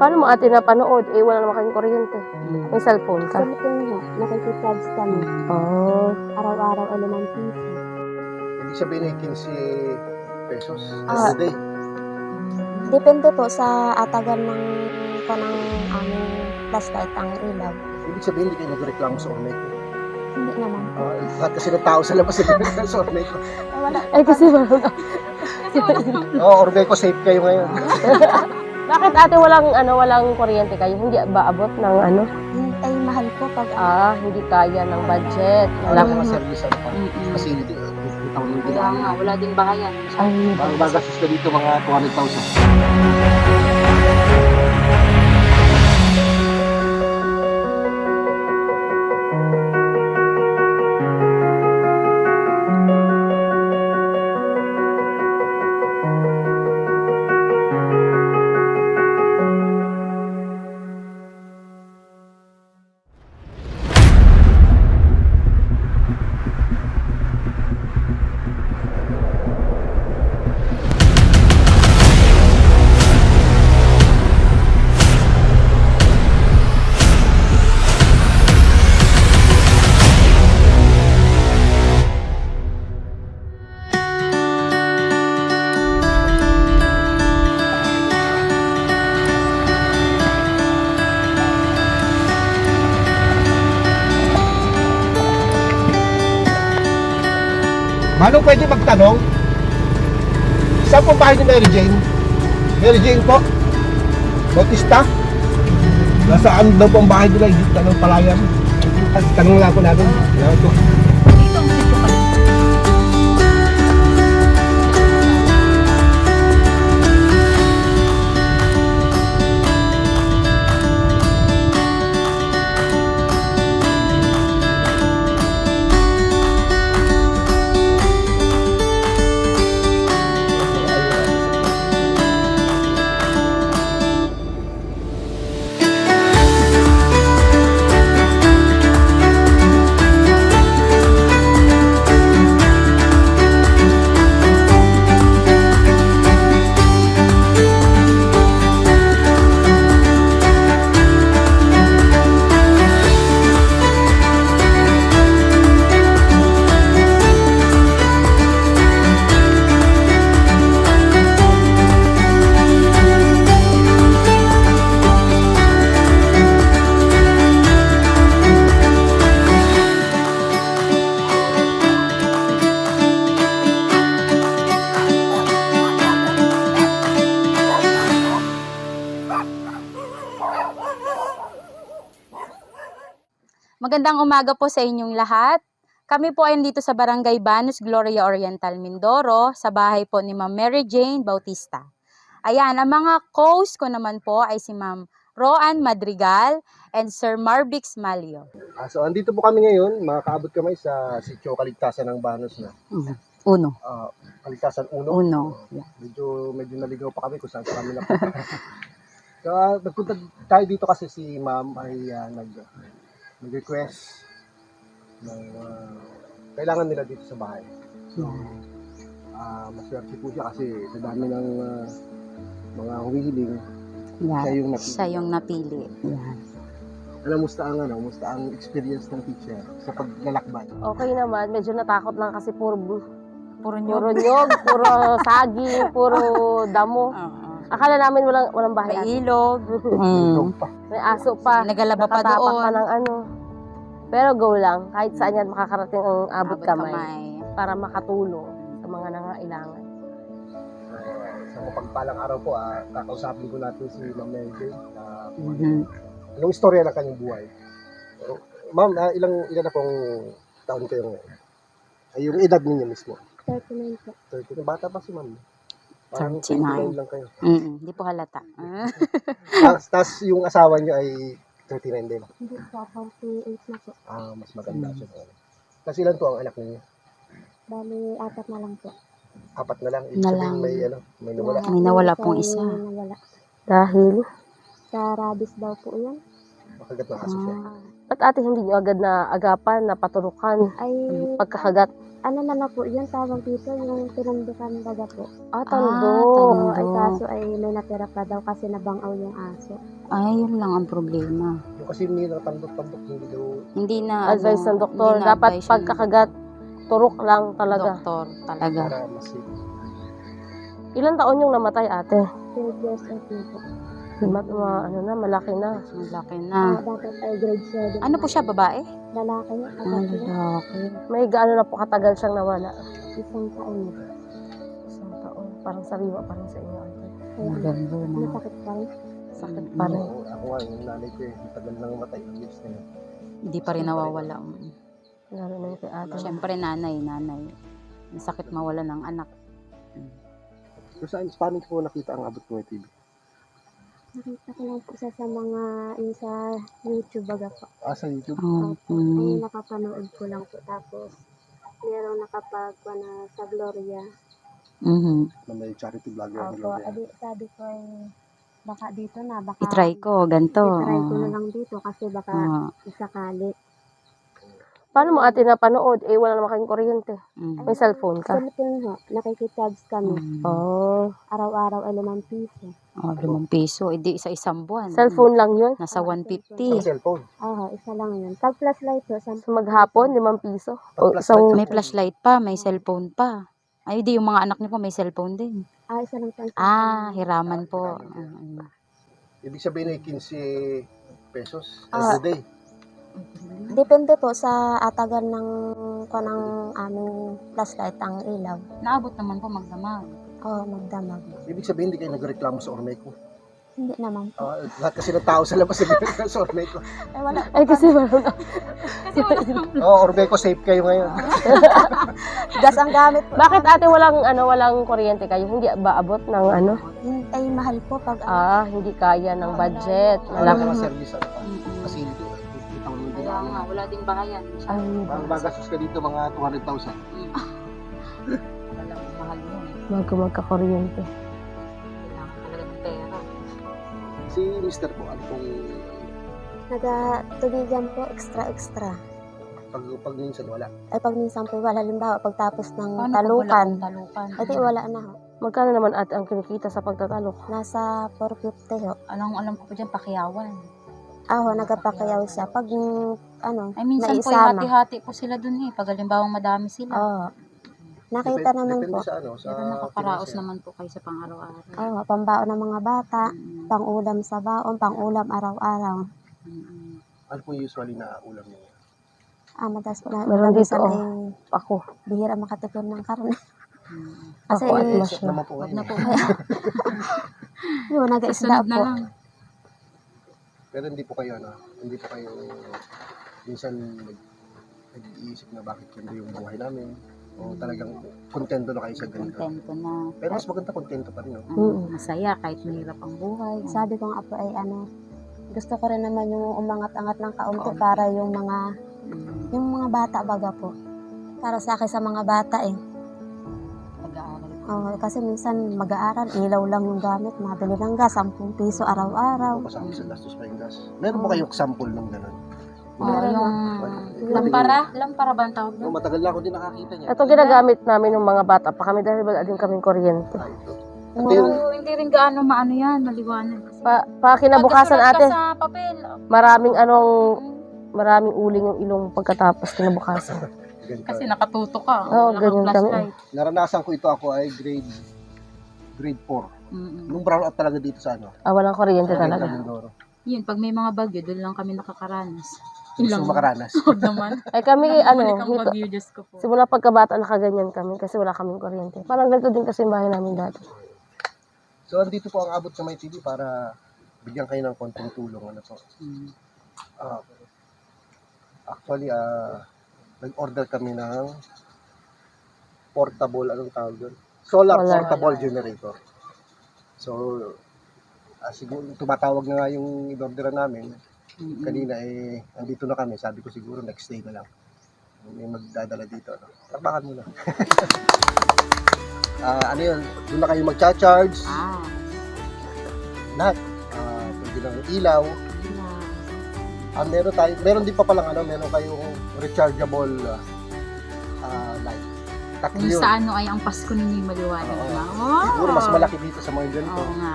Paano mo ate napanood? Eh, wala naman kayong kuryente. May cellphone ka. Cellphone nga, nakikipabs kami. Oh. Araw-araw ay 5 piso. Ibig sabihin ay 15 pesos Ah. a day. Depende po sa atagan ng kanang aming flashlight ang ilaw. Ibig sabihin hindi kayo nagreklamo sa ornate ko. Hindi naman po. Lahat kasi ng tao sa labas nagreklamo sa ornate ko. Ay, wala. Ay, kasi Ornate ko safe kayo ngayon. bakit ate walang kuryente kayo? Hindi ba abot ng ano? Ay, mahal po pag Hindi kaya ng budget. Wala Wala. kang service ano pa. Facility. Itaw ng Kaya nga, wala din bahayan. Ay, Bago bagastos ka dito mga 200,000. Manong pwede magtanong? Saan po bahay ni Mary Jane? Mary Jane po? Bautista? Nasaan daw po ang bahay nila? Tanong palayan. Tanong lang po natin. Yan po. Dito ang sityo pala. Magandang umaga po sa inyong lahat. Kami po ay dito sa Barangay Banos, Gloria Oriental, Mindoro, sa bahay po ni Ma'am Mary Jane Bautista. Ayan, ang mga co-host ko naman po ay si Ma'am Roan Madrigal and Sir Marbix Malio. So andito po kami ngayon, mga kaabot kamay sa Sitio Kaligtasan ng Banos na. Uno. Kaligtasan 1. Uno. Yeah. Medyo naligaw pa kami kung saan kami napunta. So nagpunta tayo dito kasi si Ma'am ay nag-request ng kailangan nila dito sa bahay. So, maswerte po siya kasi sa dami ng mga humihiling, Yeah. siya yung napili. Yan. Musta ang experience ng teacher sa paglalakbay? okay naman. Medyo natakot lang kasi puro Puro nyo. nyog, puro saging, puro damo. Akala namin walang bahay. May ilog. Dog pa. May aso pa. Nagalaba pa Nakatapak doon. pa ng ano. Pero go lang. Kahit saan yan makakarating ang abot kamay. Para makatulong sa mga nangailangan. Sa mapagpalang araw po, kakausapin ko natin si Ma'am Mary Jane. Yung istorya ng kanyang buhay. Ma'am, ilan na pong taon kayo ngayon? Yung edad ninyo mismo? 39 po. 30. Bata pa si Ma'am. Parang 39 lang kayo. Hindi po halata. Tapos yung asawa niyo ay 39 din. Hindi po, 48 na po. Mas maganda siya. Tapos ilan po ang anak niyo? Bali, 4 na lang po. 4 na lang. Ibig Na sabihin lang. may nawala. May nawala pong isa. May nawala. Dahil, Sa rabies daw po yan. Makagat ng aso siya. ba't ate hindi nyo agad na agapan, na paturukan Ay, pagkakagat? Ano na lang po, yung tawag dito, yung tinundukan baga po. Tando. Oo, ay Tando. kaso ay may natira pa daw kasi nabangaw yung aso. Ay, yun lang ang problema. Yung kasi may natambok-tambok hindi daw. Hindi na, Advice ng doktor. hindi na Dapat advice ng pagkakagat, turok lang talaga. doktor talaga. Para mas Ilan taon yung namatay, ate? 12 years old po. Malaki na. Malaki na. Dapat ay grade 7. Ano po siya, babae? Lalaki, Lalaki. May gaano na po katagal siyang nawala? isang taon na. Isang taon. Parang sariwa pa rin sa inyo, ate. Kaya Maganda na. masakit pa rin. Sakit pa rin. Ako nga, yung nanay ko eh, matagal nang matay ang years na yun. Hindi pa rin nawawala. Lalo na yung kay ate. Siyempre, nanay. Ang sakit mawala ng anak. So paano po nakita ang Abot Kamay TV? Nakita ko lang po siya sa mga, yung sa YouTube baga po. Sa YouTube? Ay napapanood ko lang po. Tapos, merong nakapagpa na sa Gloria. Na may charity vlogger ang Opo, Gloria. adi, sabi ko ay, baka dito na, baka I-try ko, ganito. i-try ko na lang dito kasi baka Ah, isakali. Paano mo ate napanood? Wala naman kayong kuryente. May cellphone ka? Cellphone ho, nakikicharge kami. Oh. Araw-araw ay 5 piso. 5 piso. Hindi isa-isang buwan. Cellphone lang yun? Nasa Sa 150. cellphone. Oo, isa lang yun. Pag flashlight ho, So maghapon, 5 piso? O Plus isang... May flashlight pa, may cellphone pa. Ay, di yung mga anak niyo po may cellphone din. isa lang po. Hiraman po. Ibig sabihin ay 15 pesos Ah. every day. Depende po sa atagan ng kanang aming flashlight ang ilaw. Naabot naman po magdamag. Oo, magdamag. Ibig sabihin hindi kayo nagreklamo sa Ormeco. Hindi naman po. Lahat kasi ng tao sa labas nagreklamo sa Ormeco. Ay, wala. kasi wala. Ormeco safe kayo ngayon. Gas ang gamit po. Bakit ate walang kuryente kayo? Hindi ba abot ng ano? Ay, mahal po pag Hindi kaya ng budget. Wala Malaki. mga service facility. Kitang hindi Kaya nga, wala ding bahayan. Ang bagastos ka dito mga 200,000. Walang mahal yun. Bago magka-kuryente. Kailangan talaga ng pera. Si Mr. po, ano pong nagatubigan po extra. pag minsan wala. Ay, pag minsan po wala. Halimbawa, pagtapos ng Paano talukan, pag wala pong talukan? ay di wala na ho. Magkano naman ate ang kinikita sa pagtatalok? Nasa 450 ho. Alam ko po dyan, pakiyawan. Nagapakayaw siya. Pag, Ay, minsan po, naisama. hati-hati po sila dun pag halimbawang madami sila. Oo. Nakita naman Depende po. sa sa Pero nakakaraos pinansyal. naman po kayo sa pang-araw-araw. Pambaon ng mga bata, pang-ulam sa baon, pang-ulam araw-araw. Ano po usually na ulam niyo? Madalas po na Meron dito, minsan oh. ay Ako. bihira makatipon ng karne. Ako Kasi, at Except Masya. naman po Huwag ngayon. na po. yun, nag-isda Susunod na po. lang. Pero hindi po kayo minsan nag-iisip na bakit ganda yung buhay namin. O talagang kontento na kayo sa ganito. Kontento na. Pero mas maganda kontento pa rin. No? Masaya kahit mahirap ang buhay. Sabi ko nga po ay gusto ko rin naman yung umangat-angat ng kaunti para yung mga bata baga po. Para sa akin sa mga bata Pag-aaral. kasi minsan mag-aaral, ilaw lang yung gamit, mabili ng gas, 10 piso araw-araw. Kasama sa gastos pa yung gas. Meron ba kayong sample ng gano'n? Yung lampara ba ang tawag No, doon? matagal na ako din nakakita niya. Ito ginagamit namin ng mga bata pa kami dahil wala din kaming kuryente. Hindi rin gaano maano yan, maliwanag. Pa kinabukasan Pagkasulat ate, ka sa papel. maraming uling yung ilong pagkatapos kinabukasan. Kasi nakatuto ka. Oo, Wala kang ganyan kami. flashlight. Naranasan ko ito ako ay grade 4. Nung brown out talaga dito sa Walang kuryente sa talaga. Mindoro. Yun, pag may mga bagyo, doon lang kami nakakaranas. Gusto mo makaranas. Huwag naman. Ay kami, Bumalik ang dito, bagyo, Diyos ko po. simula pagkabata nakaganyan kami kasi wala kaming kuryente. Parang ganito din kasi yung bahay namin dati. So, andito po ang Abot Kamay TV para bigyan kayo ng konting tulong. Po. Actually, nag-order kami ng portable, anong tawag doon? Solar portable generator. So, siguro tumatawag na nga yung in-orderan namin. Kanina andito na kami. Sabi ko siguro next day na lang. May magdadala dito. Tapakan mo na. Ano yun? Doon na kayo magcha-charge. Lahat. Pwede lang ilaw. Meron din pa palang meron kayong rechargeable light. tatlo Kung yun. sa ano ay ang Pasko ninyo yung maliwanag Oo. ba? Wow. Siguro mas malaki dito sa mga ganito. Oo nga.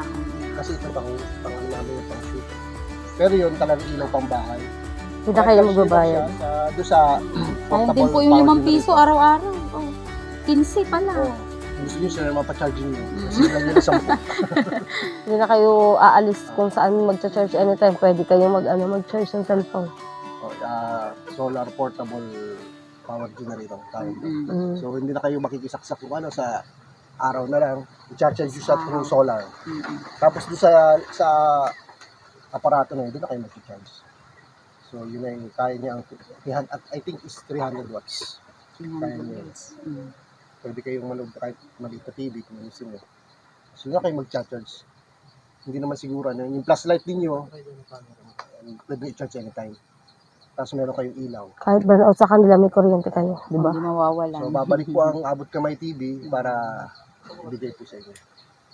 Kasi ito pang ano namin yung pang shoot. Pero yun talagang ilaw pang bahay. Hindi na kayo magbabayad. Doon sa Sayang din po yung 5 piso araw-araw. Oh. 15 pala. Oh. Gusto nyo sila mapacharging nyo. Kasi lang yun sa Hindi na kayo aalis kung saan magcha-charge anytime. Pwede kayo mag-charge ng cellphone. Solar portable power generator. Tawag. Mm. So hindi na kayo makikisaksak kung ano sa araw na lang. I-charge nyo siya through solar. Tapos doon sa aparato na yun, doon na kayo mag-charge. So yun ay kaya niya ang I think is 300 watts. Kaya niya yun. Pwede kayong manood kahit maliit na TV kung gusto nyo. So na kayo mag-charge. Hindi naman siguro ano, yung flashlight ninyo, pwede i-charge anytime. Tapos meron kayong ilaw. Kahit burnout sa kanila, may kuryente kayo. Di ba? Hindi mawawala. So babalik po ang Abot Kamay TV para ibigay po sa inyo.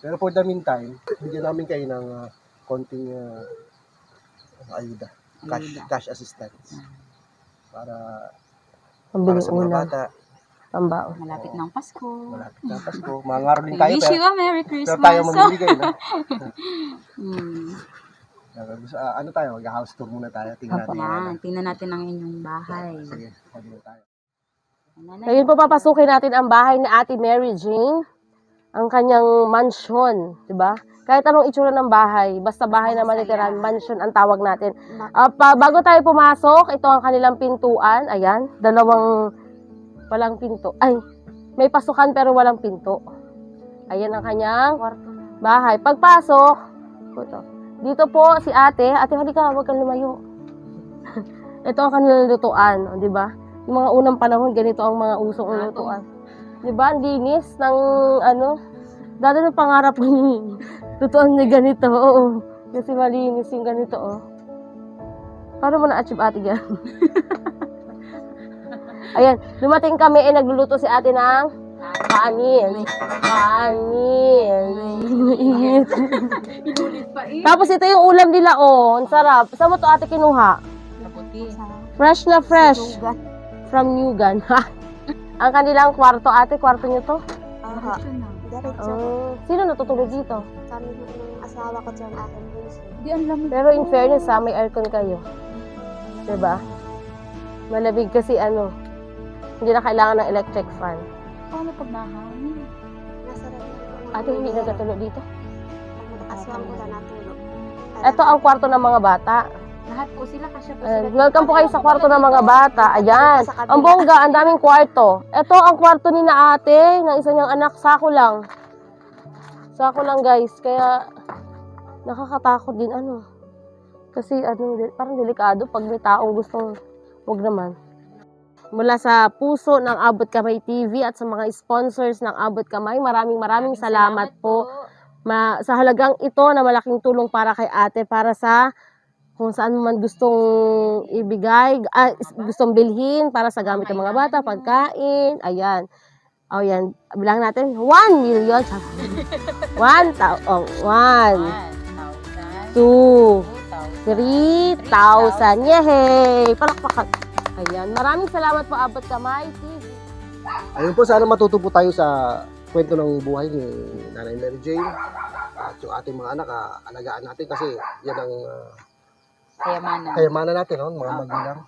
Pero for the meantime, bigyan namin kayo ng konting ayuda. Cash assistance. Para Pambili sa mga ulam, bata. pambao. Malapit ng Pasko. Malapit na Pasko. Mga ngaroling We tayo. wish you a Merry Pero Christmas. tayo mamimigay na. Hmm. Ano tayo? Mag-house tour muna tayo. Tingnan natin. Yan, tingnan natin ang inyong bahay. Sige, pwede na tayo. Ngayon po papasukin natin ang bahay ni Ate Mary Jane. Ang kanyang mansion, di ba? Kahit anong itsura ng bahay, basta bahay na maliteran, mansion ang tawag natin. Bago tayo pumasok, ito ang kanilang pintuan. Ayan, walang pinto. Ay, may pasukan pero walang pinto. Ayan ang kanyang bahay. Pagpasok, dito po si ate. Ate, halika, huwag kang lumayo. Ito ang kanilang lutuan, di ba? Yung mga unang panahon, ganito ang mga usong lutuan. Di ba? Ang linis ng dati ng pangarap ko lutuan na ganito. Oo. Kasi malinis yung ganito, oh. Paano mo na-achieve ate yan? Ayan, dumating kami, nagluluto si ate ng kanin. Mainit. Tapos ito yung ulam nila, oh. Ang sarap. Saan mo to ate kinuha? Fresh na fresh. From Nugan. Ang kanilang kwarto, ate, kwarto nyo to? Aha. Diretso. Sino natutulog dito? Kami ng asawa ko dyan akin bunso. Di ang lamig. Pero in fairness may aircon kayo. Diba? Malamig kasi hindi na kailangan ng electric fan. Paano pag nahangin? Nasa rin ako. Ate, hindi nagkatulog dito? Aswang ko na natulog. Ito ang kwarto ng mga bata. Lahat po sila kasi po sila. Welcome po kayo sa kwarto ng mga bata. Ayan. Ang bongga, ang daming kwarto. Ito ang kwarto ni na ate, ng isa niyang anak. Sako lang. Sako lang guys. Kaya nakakatakot din Kasi parang delikado pag may taong gustong wag naman. Mula sa puso ng Abot Kamay TV at sa mga sponsors ng Abot Kamay, maraming salamat po. Sa halagang ito na malaking tulong para kay ate, para sa kung saan man gustong ibigay, gustong bilhin para sa gamit ng mga bata, pagkain, ayan. O yan, bilang natin, 1 million. 1, 2, 3,000. Yehey! Palakpakan. Ayan, maraming salamat po Abot Kamay TV. Ayun po, sana matuto po tayo sa kwento ng buhay ni Nanay Mary Jane. At yung ating mga anak, alagaan natin kasi yan ang kayamanan natin, mga magulang.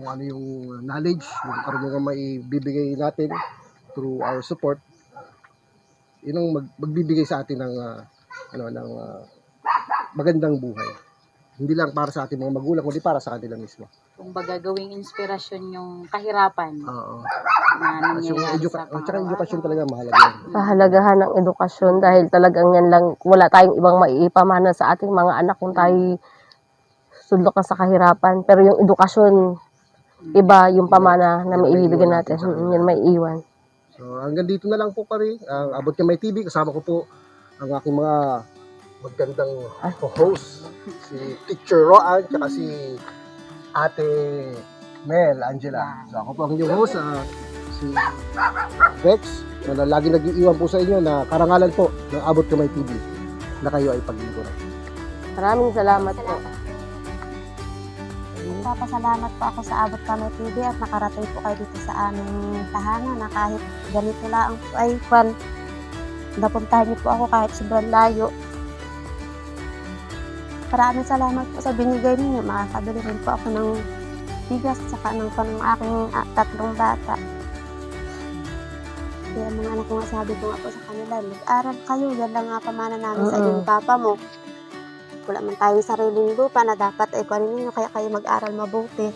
Kung ano yung knowledge, yung karunungan maibibigay natin through our support, yun ang magbibigay sa atin ng magandang buhay. Hindi lang para sa ating mga magulang, kundi para sa kanila mismo. Kung baga gawing inspirasyon yung kahirapan Oo. na Kasi yung nangyayari sa tsaka edukasyon talaga mahalaga yan. Pahalagahan ng edukasyon dahil talagang yan lang, wala tayong ibang maiipamana sa ating mga anak kung tayo sundok na sa kahirapan. Pero yung edukasyon, iba yung pamana na maibibigay natin. Yan may iwan. So hanggang dito na lang po pare, ang Abot Kamay TV. Kasama ko po ang aking mga magandang host, si Teacher Roan, tsaka si Ate Mel Angela. So ako po ang inyong host, si Rex, na lagi nag-iiwan po sa inyo na karangalan po ng Abot Kamay TV na kayo ay paglingkuran. Maraming salamat po. Nagpapasalamat po ako sa Abot Kamay TV at nakarating po kayo dito sa aming tahanan na kahit ganito lang po ay napuntahan niyo po ako kahit sobrang layo. Maraming salamat po sa binigay ninyo. Makakabili rin po ako ng bigas at saka ng aking 3 bata. Kaya mga anak ko nga sabi ko nga po sa kanila, mag-aral kayo, yan lang nga pamana namin sa inyong papa mo. Wala man tayong sariling lupa na dapat ay kunin ninyo, kaya kayo mag-aral mabuti.